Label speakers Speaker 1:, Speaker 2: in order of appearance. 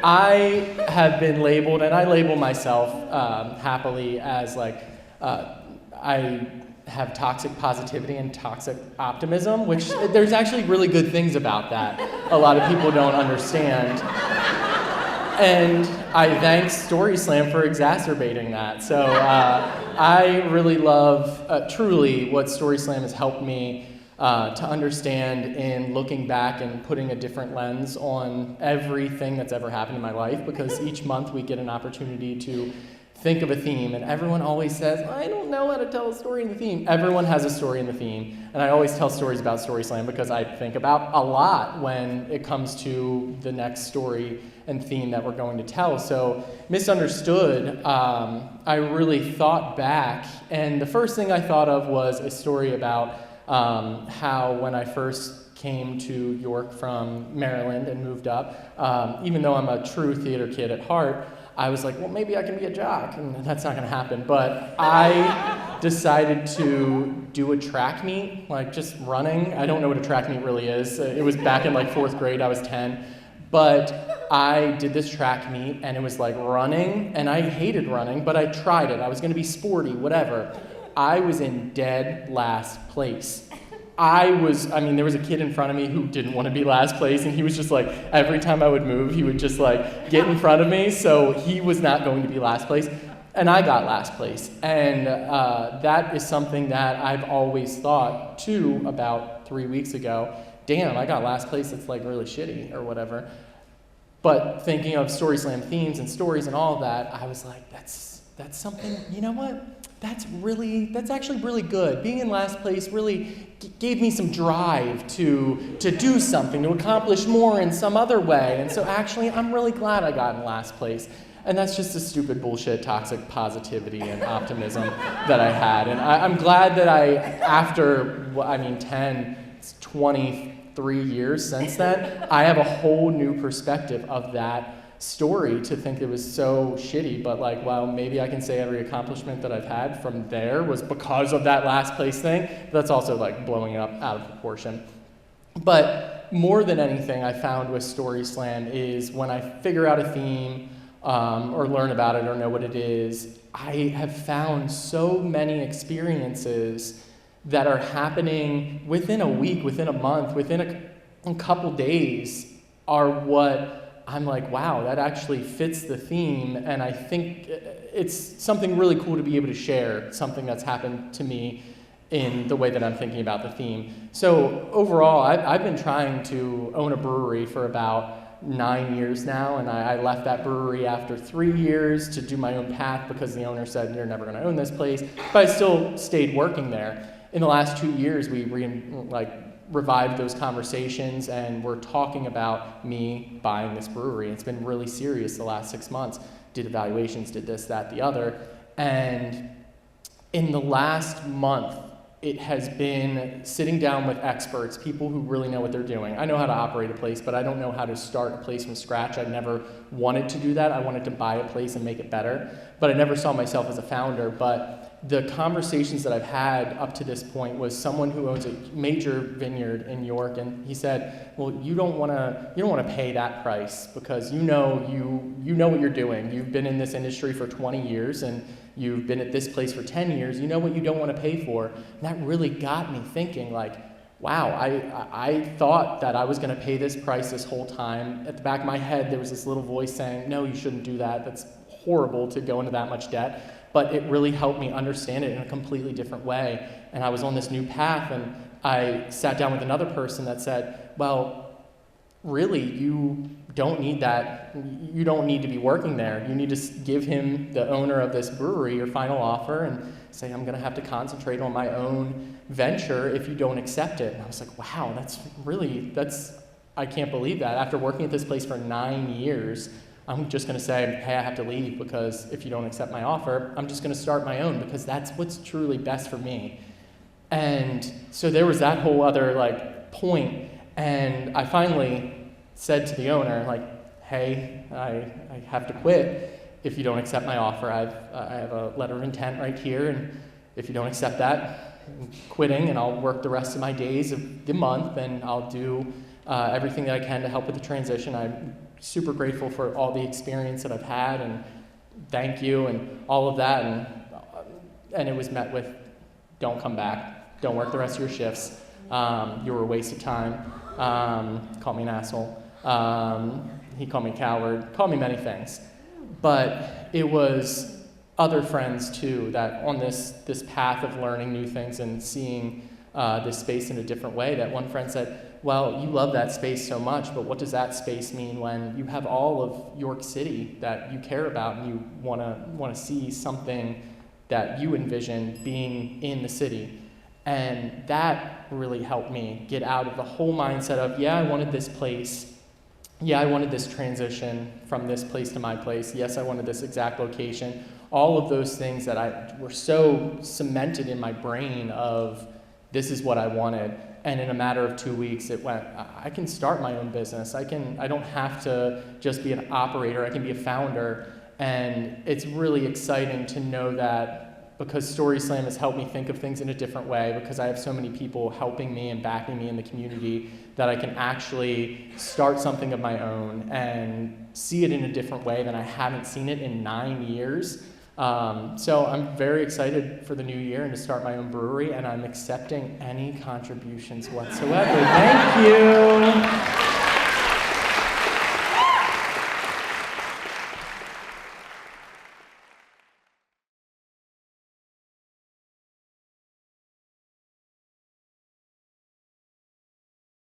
Speaker 1: I have been labeled, and I label myself happily as I have toxic positivity and toxic optimism, which there's actually really good things about that a lot of people don't understand. And I thank Story Slam for exacerbating that. So I really love, truly, what Story Slam has helped me to understand in looking back and putting a different lens on everything that's ever happened in my life, because each month we get an opportunity to think of a theme, and everyone always says, I don't know how to tell a story in the theme. Everyone has a story in the theme, and I always tell stories about Story Slam because I think about a lot when it comes to the next story and theme that we're going to tell. So, Misunderstood, I really thought back, and the first thing I thought of was a story about how when I first came to York from Maryland and moved up, even though I'm a true theater kid at heart, I was like, well, maybe I can be a jock, and that's not gonna happen. But I decided to do a track meet, like just running. I don't know what a track meet really is. It was back in like 4th grade, I was 10. But I did this track meet, and it was like running, and I hated running, but I tried it. I was gonna be sporty, whatever. I was in dead last place. There was a kid in front of me who didn't want to be last place, and he was just like, every time I would move, he would just like get in front of me, so he was not going to be last place, and I got last place. And that is something that I've always thought, too, about 3 weeks ago. Damn, I got last place, it's like really shitty, or whatever. But thinking of Story Slam themes and stories and all of that, I was like, that's something, you know what? That's actually really good. Being in last place really gave me some drive to do something, to accomplish more in some other way. And so actually, I'm really glad I got in last place. And that's just a stupid bullshit, toxic positivity and optimism that I had. And I'm glad that after 23 years since then, I have a whole new perspective of that story, to think it was so shitty, but like, well, maybe I can say every accomplishment that I've had from there was because of that last place thing. That's also like blowing it up out of proportion. But more than anything, I found with Story Slam is when I figure out a theme or learn about it or know what it is, I have found so many experiences that are happening within a week, within a month, within a couple days, are what I'm like, wow, that actually fits the theme, and I think it's something really cool to be able to share something that's happened to me in the way that I'm thinking about the theme. So overall, I've been trying to own a brewery for about 9 years now, and I left that brewery after 3 years to do my own path because the owner said, you're never gonna own this place, but I still stayed working there. In the last 2 years, we revived those conversations, and we're talking about me buying this brewery. It's been really serious the last 6 months. Did evaluations, did this, that, the other. And in the last month, it has been sitting down with experts, people who really know what they're doing. I know how to operate a place, but I don't know how to start a place from scratch. I never wanted to do that. I wanted to buy a place and make it better, but I never saw myself as a founder. But the conversations that I've had up to this point was someone who owns a major vineyard in York, and he said, well, you don't want to pay that price because you know what you're doing. You've been in this industry for 20 years, and you've been at this place for 10 years. You know what you don't want to pay for. And that really got me thinking, like, wow, I thought that I was going to pay this price this whole time. At the back of my head, there was this little voice saying, no, you shouldn't do that. That's horrible to go into that much debt. But it really helped me understand it in a completely different way. And I was on this new path, and I sat down with another person that said, well, really, you don't need that. You don't need to be working there. You need to give him, the owner of this brewery, your final offer and say, I'm going to have to concentrate on my own venture if you don't accept it. And I was like, wow, I can't believe that. After working at this place for 9 years, I'm just going to say, hey, I have to leave because if you don't accept my offer, I'm just going to start my own because that's what's truly best for me. And so there was that whole other point, and I finally said to the owner, hey, I have to quit if you don't accept my offer. I have a letter of intent right here, and if you don't accept that, quitting, and I'll work the rest of my days of the month, and I'll do everything that I can to help with the transition. I'm super grateful for all the experience that I've had, and thank you, and all of that, and it was met with, don't come back, don't work the rest of your shifts, you were a waste of time, called me an asshole, he called me a coward, called me many things, but it was other friends too, that on this path of learning new things and seeing this space in a different way, that one friend said, well, you love that space so much, but what does that space mean when you have all of York City that you care about and you want to see something that you envision being in the city? And that really helped me get out of the whole mindset of, yeah, I wanted this place. Yeah, I wanted this transition from this place to my place. Yes, I wanted this exact location. All of those things that were so cemented in my brain of, this is what I wanted. And in a matter of 2 weeks, it went, I can start my own business. I don't have to just be an operator. I can be a founder. And it's really exciting to know that because Story Slam has helped me think of things in a different way, because I have so many people helping me and backing me in the community, that I can actually start something of my own and see it in a different way than I haven't seen it in 9 years. So I'm very excited for the new year and to start my own brewery, and I'm accepting any contributions whatsoever. Thank you.